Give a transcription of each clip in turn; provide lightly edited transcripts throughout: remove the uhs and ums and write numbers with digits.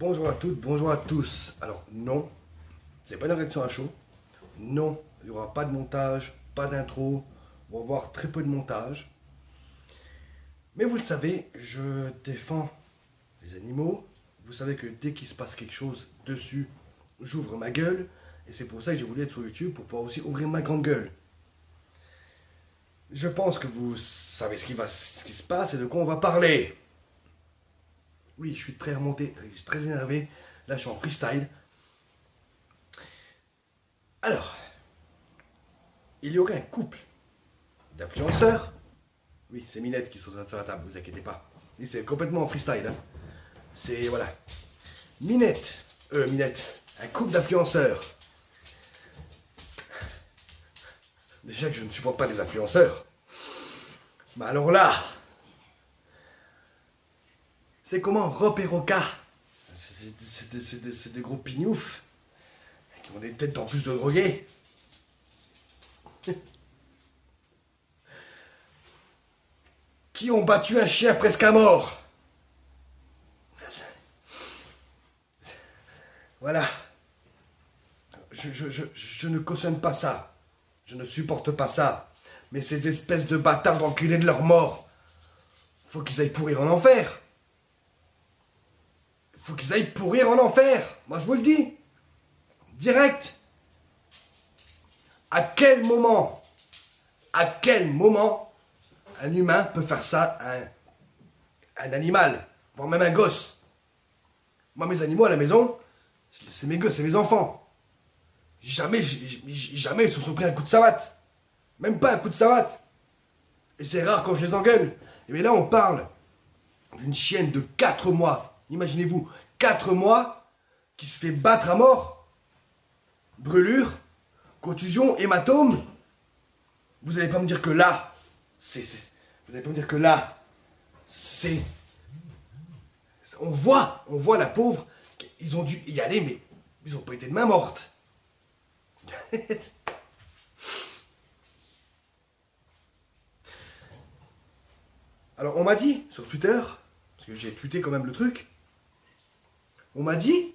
Bonjour à toutes, bonjour à tous. Alors non, c'est pas une réaction à chaud. Non, il n'y aura pas de montage, pas d'intro. On va voir très peu de montage. Mais vous le savez, je défends les animaux. Vous savez que dès qu'il se passe quelque chose dessus, j'ouvre ma gueule. Et c'est pour ça que j'ai voulu être sur YouTube, pour pouvoir aussi ouvrir ma grande gueule. Je pense que vous savez ce qui se passe et de quoi on va parler. Oui, je suis très remonté, je suis très énervé. Là, je suis en freestyle. Alors, il y aurait un couple d'influenceurs. Oui, c'est Minette qui sont sur la table, vous inquiétez pas. Et c'est complètement en freestyle. Hein. C'est, voilà. Minette, un couple d'influenceurs. Déjà que je ne supporte pas les influenceurs. Mais alors là, c'est comment Rob et Roca. C'est des gros pignoufs qui ont des têtes en plus de drogués. Qui ont battu un chien presque à mort. Voilà. Je ne cautionne pas ça. Je ne supporte pas ça. Mais ces espèces de bâtards d'enculés de leur mort, faut qu'ils aillent pourrir en enfer. Faut qu'ils aillent pourrir en enfer. Moi, je vous le dis. Direct. À quel moment un humain peut faire ça à un animal, voire même un gosse? Moi, mes animaux à la maison, c'est mes gosses, c'est mes enfants. Jamais ils se sont pris un coup de savate. Même pas un coup de savate. Et c'est rare quand je les engueule. Mais là, on parle d'une chienne de 4 mois. Imaginez-vous, 4 mois qui se fait battre à mort. Brûlure, contusion, hématome. Vous allez pas me dire que là, vous allez pas me dire que là, c'est... On voit la pauvre, ils ont dû y aller, mais ils ont pas été de main morte. Alors on m'a dit sur Twitter, parce que j'ai tweeté quand même le truc, on m'a dit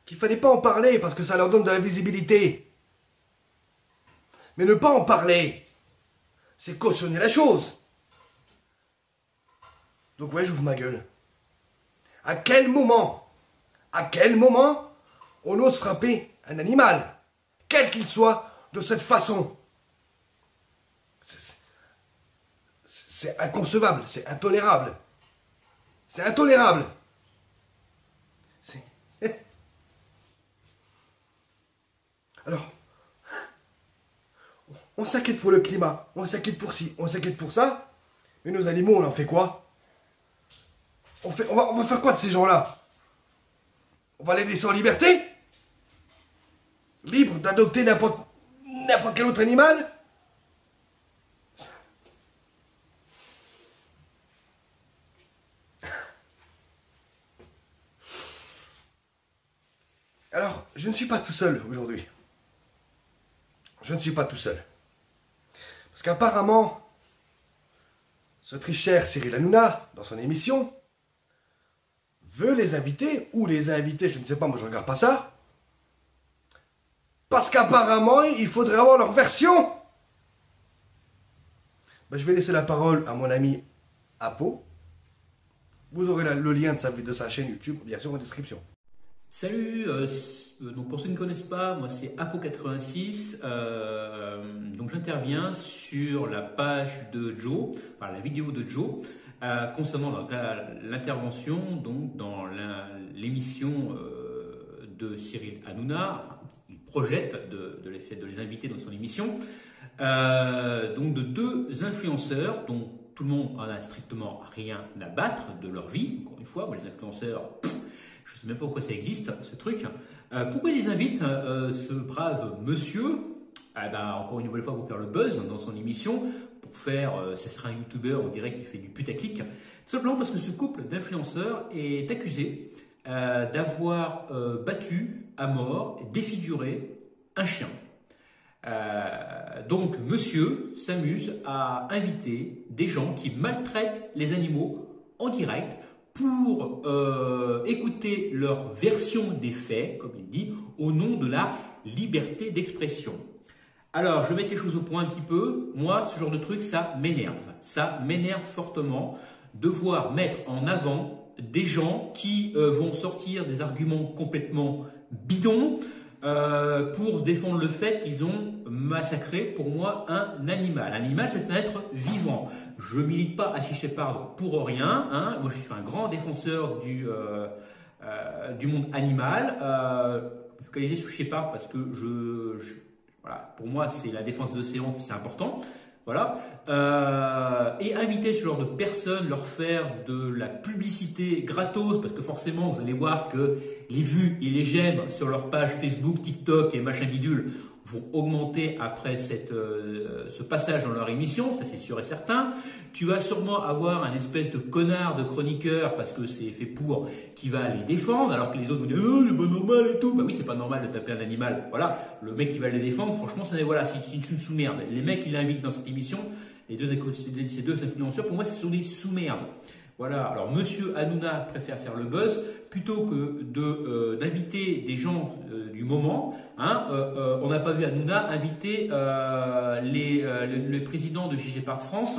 qu'il fallait pas en parler parce que ça leur donne de la visibilité. Mais ne pas en parler, c'est cautionner la chose. Donc ouais, j'ouvre ma gueule. À quel moment on ose frapper un animal, quel qu'il soit, de cette façon? C'est inconcevable, c'est intolérable. C'est intolérable. Alors, on s'inquiète pour le climat, on s'inquiète pour ci, on s'inquiète pour ça, mais nos animaux, on en fait quoi? On va faire quoi de ces gens-là? On va les laisser en liberté? Libres d'adopter n'importe quel autre animal? Alors, je ne suis pas tout seul aujourd'hui. Je ne suis pas tout seul. Parce qu'apparemment, ce très cher Cyril Hanouna, dans son émission, veut les inviter, ou les inviter, je ne sais pas, moi je ne regarde pas ça, parce qu'apparemment, il faudrait avoir leur version. Ben, je vais laisser la parole à mon ami Apo. Vous aurez le lien de sa chaîne YouTube, bien sûr, en description. Salut, donc pour ceux qui ne connaissent pas, moi c'est Apo86, donc j'interviens sur la page de Joe, enfin la vidéo de Joe, concernant l'intervention donc dans l'émission de Cyril Hanouna. Enfin, il projette de les inviter dans son émission, donc de deux influenceurs dont tout le monde en a strictement rien à battre de leur vie. Encore une fois, moi les influenceurs, je ne sais même pas pourquoi ça existe, ce truc. Pourquoi ils invitent ce brave monsieur, encore une nouvelle fois pour faire le buzz dans son émission, pour faire, ce serait un youtubeur, on dirait qu'il fait du putaclic, tout simplement parce que ce couple d'influenceurs est accusé d'avoir battu à mort, défiguré un chien. Donc monsieur s'amuse à inviter des gens qui maltraitent les animaux en direct pour écouter leur version des faits, comme il dit, au nom de la liberté d'expression. Alors, je vais mettre les choses au point un petit peu. Moi, ce genre de truc, ça m'énerve. Ça m'énerve fortement de voir mettre en avant des gens qui vont sortir des arguments complètement bidons pour défendre le fait qu'ils ont massacré, pour moi, un animal. Un animal, c'est un être vivant. Je ne milite pas à Sea Shepherd pour rien. Hein. Moi, je suis un grand défenseur du monde animal. Je suis focalisé sur Shepherd parce que voilà, pour moi, c'est la défense des océans, c'est important. Voilà. Et inviter ce genre de personnes, leur faire de la publicité gratos, parce que forcément, vous allez voir que les vues et les j'aime sur leur page Facebook, TikTok et machin bidule vont augmenter après ce passage dans leur émission, ça c'est sûr et certain. Tu vas sûrement avoir un espèce de connard de chroniqueur, parce que c'est fait pour, qui va les défendre, alors que les autres vont dire « Oh, c'est pas normal et tout ». Bah oui, c'est pas normal de taper un animal. Voilà, le mec qui va les défendre, franchement, voilà, c'est une sous-merde. Les mecs qui l'invitent dans cette émission, ces deux influenceurs, pour moi, ce sont des sous-merdes. Voilà, alors Monsieur Hanouna préfère faire le buzz plutôt que d'inviter des gens du moment. Hein, on n'a pas vu Hanouna inviter le président de Sea Shepherd France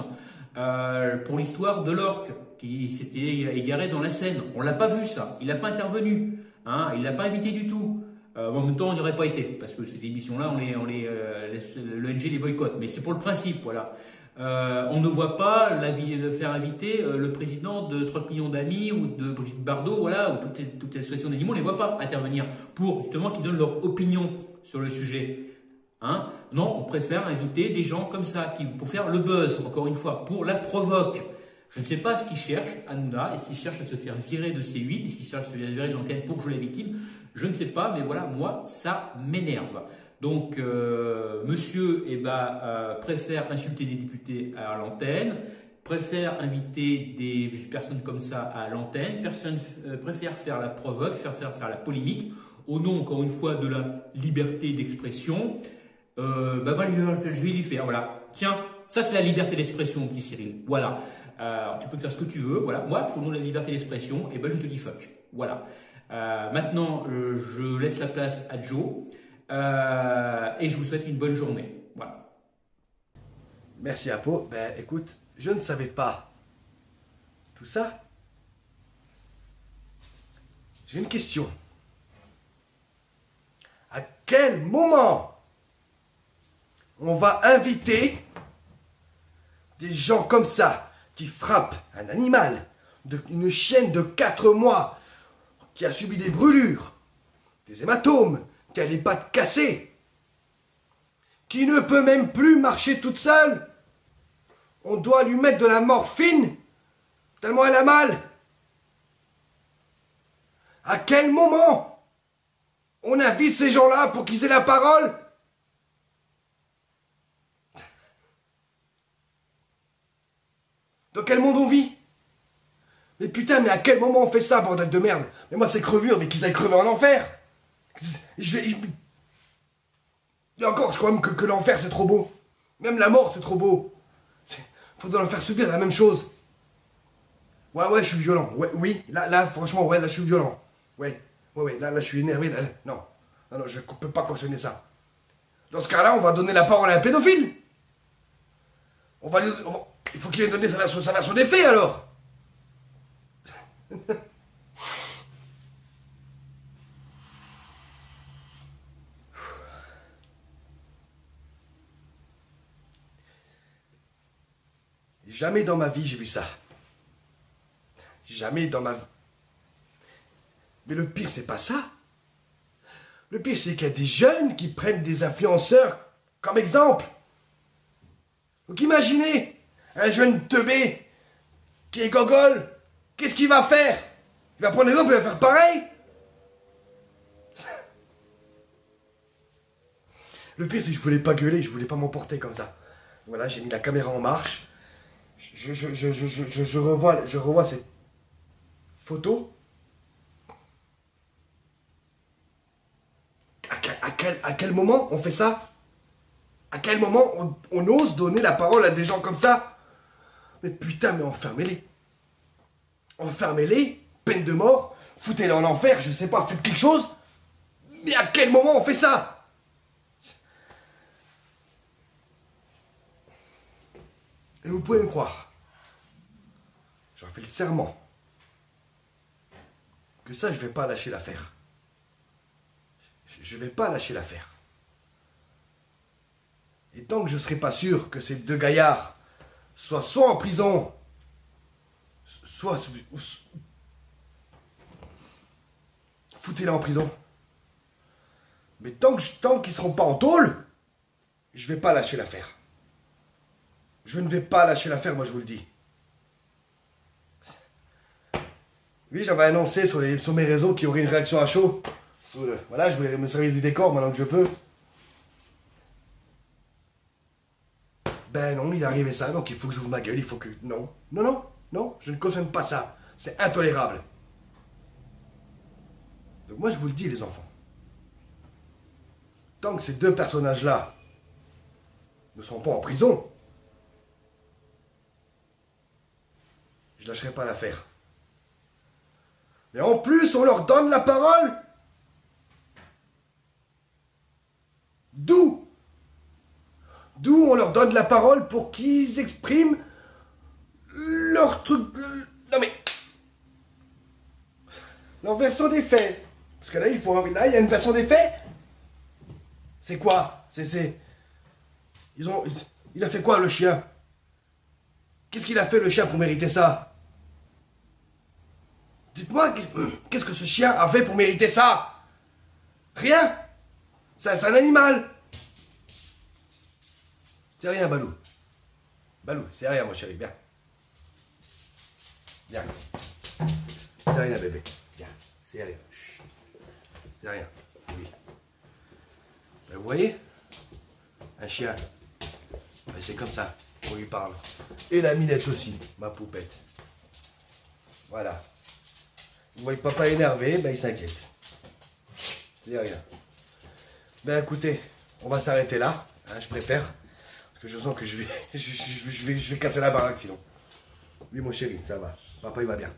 pour l'histoire de l'orque qui s'était égaré dans la Seine. On l'a pas vu ça, il n'a pas intervenu, hein, il l'a pas invité du tout. En même temps, on n'y aurait pas été parce que cette émission-là, l'ONG les boycotte. Mais c'est pour le principe, voilà. On ne voit pas faire inviter le président de 30 millions d'amis ou de Brigitte Bardot, voilà, ou toutes les associations d'animaux, on ne les voit pas intervenir pour justement qu'ils donnent leur opinion sur le sujet. Hein? Non, on préfère inviter des gens comme ça pour faire le buzz, encore une fois, pour la provoque. Je ne sais pas ce qu'il cherche, Hanouna. Est-ce qu'il cherche à se faire virer de C8? Est-ce qu'il cherche à se faire virer de l'antenne pour jouer la victime? Je ne sais pas, mais voilà, moi, ça m'énerve. Donc, monsieur préfère insulter des députés à l'antenne, préfère inviter des personnes comme ça à l'antenne, préfère faire la provoque, faire la polémique, au nom, encore une fois, de la liberté d'expression. Je vais lui faire, voilà. Tiens, ça c'est la liberté d'expression, petit Cyril. Voilà. Alors, tu peux faire ce que tu veux, voilà. Moi, au nom de la liberté d'expression, je te dis fuck. Voilà. Maintenant, je laisse la place à Joe. Et je vous souhaite une bonne journée. Voilà. Merci Apo. Ben écoute, je ne savais pas tout ça. J'ai une question. À quel moment on va inviter des gens comme ça qui frappent un animal, une chienne de 4 mois qui a subi des brûlures, des hématomes, qui a les pattes cassées, qui ne peut même plus marcher toute seule? On doit lui mettre de la morphine tellement elle a mal. À quel moment on invite ces gens-là pour qu'ils aient la parole? Dans quel monde on vit? Mais putain, mais à quel moment on fait ça, bordel de merde? Mais moi c'est crevure, mais qu'ils aillent crever en enfer. Et encore, je crois même que l'enfer c'est trop beau. Même la mort c'est trop beau. Faudrait leur faire subir la même chose. Ouais, je suis violent. Ouais, oui, là, franchement, ouais, là, je suis violent. Ouais, là, je suis énervé. Là, non, je ne peux pas cautionner ça. Dans ce cas-là, on va donner la parole à un pédophile. Il faut qu'il ait donné sa version des faits, alors. Jamais dans ma vie j'ai vu ça. Jamais dans ma vie. Mais le pire, c'est pas ça. Le pire, c'est qu'il y a des jeunes qui prennent des influenceurs comme exemple. Donc imaginez un jeune teubé qui est gogol. Qu'est-ce qu'il va faire? Il va prendre l'exemple et il va faire pareil. Le pire, c'est que je voulais pas gueuler, je voulais pas m'emporter comme ça. Voilà, j'ai mis la caméra en marche. Je revois cette photo. À quel moment on fait ça? À quel moment on ose donner la parole à des gens comme ça? Mais putain, mais enfermez-les. Enfermez-les, peine de mort, foutez-les en enfer, je sais pas, faites quelque chose. Mais à quel moment on fait ça? Et vous pouvez me croire, j'en fais le serment, que ça, je vais pas lâcher l'affaire. Je vais pas lâcher l'affaire. Et tant que je serai pas sûr que ces deux gaillards soient soit en prison, soit... Foutez-les en prison. Mais tant qu'ils seront pas en tôle, je vais pas lâcher l'affaire. Je ne vais pas lâcher l'affaire, moi je vous le dis. Oui, j'avais annoncé sur mes réseaux qu'il y aurait une réaction à chaud. Voilà, je voulais me servir du décor maintenant que je peux. Ben non, il est arrivé ça, donc il faut que j'ouvre ma gueule, il faut que... Non, non, non, non, je ne cautionne pas ça. C'est intolérable. Donc moi je vous le dis les enfants. Tant que ces deux personnages-là ne sont pas en prison, je lâcherai pas l'affaire. Mais en plus, on leur donne la parole. D'où on leur donne la parole pour qu'ils expriment leur truc... Non mais... leur version des faits. Parce que là, il y a une version des faits. C'est quoi? Il a fait quoi, le chien? Qu'est-ce qu'il a fait, le chien, pour mériter ça? Dites-moi, qu'est-ce que ce chien a fait pour mériter ça? Rien. C'est un animal. C'est rien, Balou. Balou, c'est rien, mon chéri. Viens. Viens. C'est rien, bébé. Viens. C'est rien. Chut. C'est rien. Oui. Ben, vous voyez? Un chien. Ben, c'est comme ça qu'on lui parle. Et la minette aussi, ma poupette. Voilà. Vous voyez papa énervé, ben il s'inquiète. C'est rien. Ben écoutez, on va s'arrêter là. Hein, je préfère. Parce que je sens que je vais casser la baraque sinon. Oui mon chéri, ça va. Papa il va bien.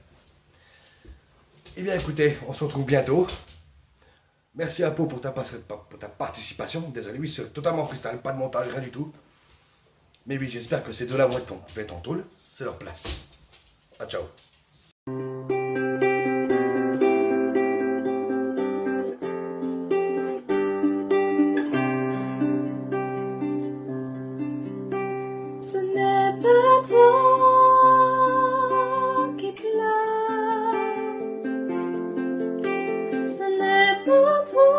Eh bien écoutez, on se retrouve bientôt. Merci à Po pour ta participation. Désolé, oui, c'est totalement freestyle, pas de montage, rien du tout. Mais oui, j'espère que ces deux-là vont être en tôle. C'est leur place. Ah, ciao. Ce n'est pas toi qui pleure, ce n'est pas toi,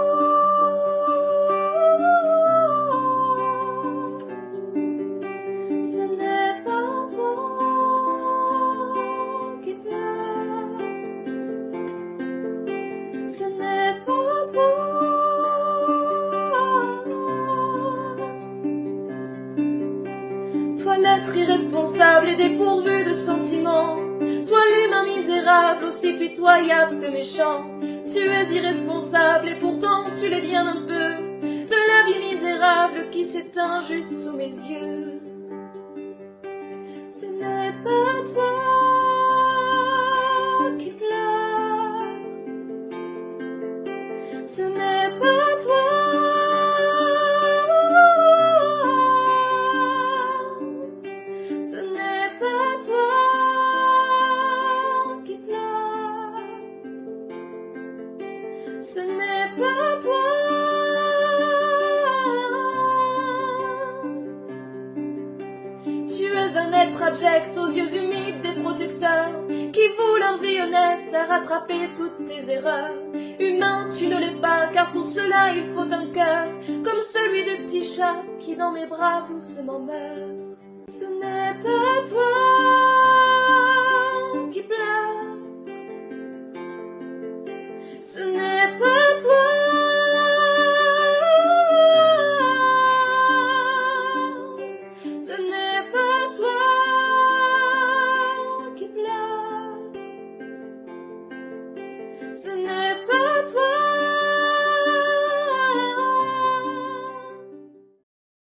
ce n'est pas toi qui pleure, ce n'est pas toi. Toi l'être irresponsable et dépourvu de sentiments, toi l'humain misérable, aussi pitoyable que méchant. Tu es irresponsable et pourtant tu l'es bien un peu de la vie misérable qui s'éteint juste sous mes yeux. Ce n'est pas toi qui pleure, ce n'est pas toi. Ce n'est pas toi. Tu es un être abject aux yeux humides des producteurs qui vouent leur vie honnête à rattraper toutes tes erreurs. Humain, tu ne l'es pas, car pour cela il faut un cœur comme celui du petit chat qui dans mes bras doucement meurt. Ce n'est pas toi.